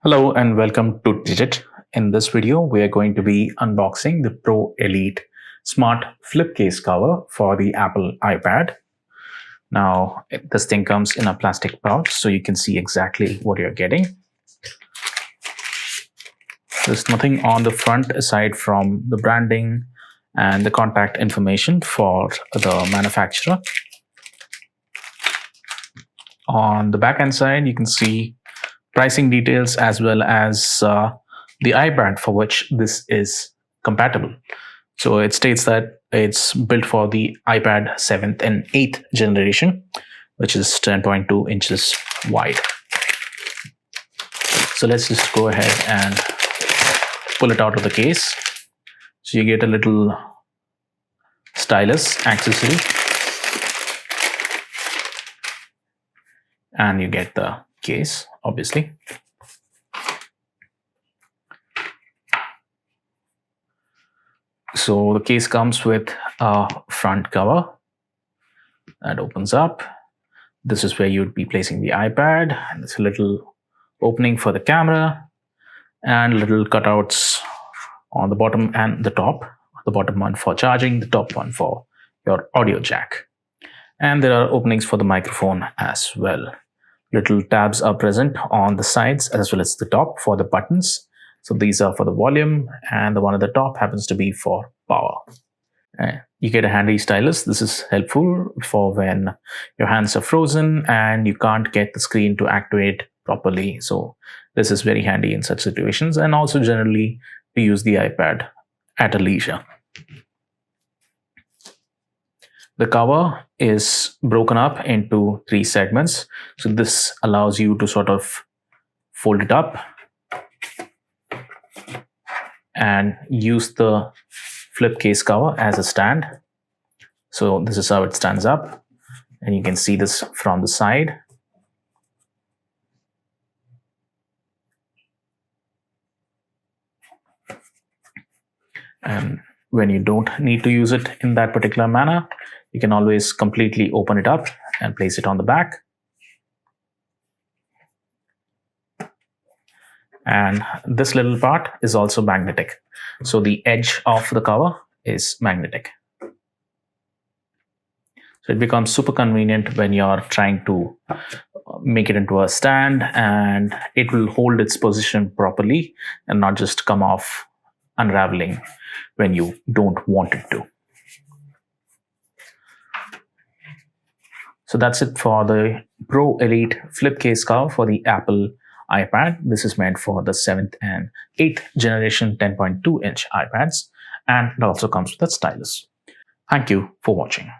Hello and welcome to Digit. In this video, we are going to be unboxing the ProElite Smart Flip Case cover for the Apple iPad. Now, this thing comes in a plastic pouch, so you can see exactly what you're getting. There's nothing on the front aside from the branding and the contact information for the manufacturer. On the back end side, you can see pricing details as well as the iPad for which this is compatible. So it states that it's built for the iPad 7th and 8th generation, which is 10.2 inches wide. So let's just go ahead and pull it out of the case. So you get a little stylus accessory, and you get the case, obviously. So the case comes with a front cover that opens up. This is where you'd be placing the iPad, and there's a little opening for the camera and little cutouts on the bottom and the top. The bottom one for charging, the top one for your audio jack. And there are openings for the microphone as well. Little tabs are present on the sides as well as the top for the buttons. So these are for the volume, and the one at the top happens to be for power. You get a handy stylus. This is helpful for when your hands are frozen and you can't get the screen to activate properly. So this is very handy in such situations, and also generally to use the iPad at a leisure. The cover is broken up into 3 segments. So this allows you to sort of fold it up and use the flip case cover as a stand. So this is how it stands up, and you can see this from the side. And when you don't need to use it in that particular manner, you can always completely open it up and place it on the back. And this little part is also magnetic. So the edge of the cover is magnetic. So it becomes super convenient when you're trying to make it into a stand, and it will hold its position properly and not just come off unraveling when you don't want it to. So that's it for the ProElite flip case cover for the Apple iPad. This is meant for the 7th and 8th generation 10.2 inch iPads, and it also comes with a stylus. Thank you for watching.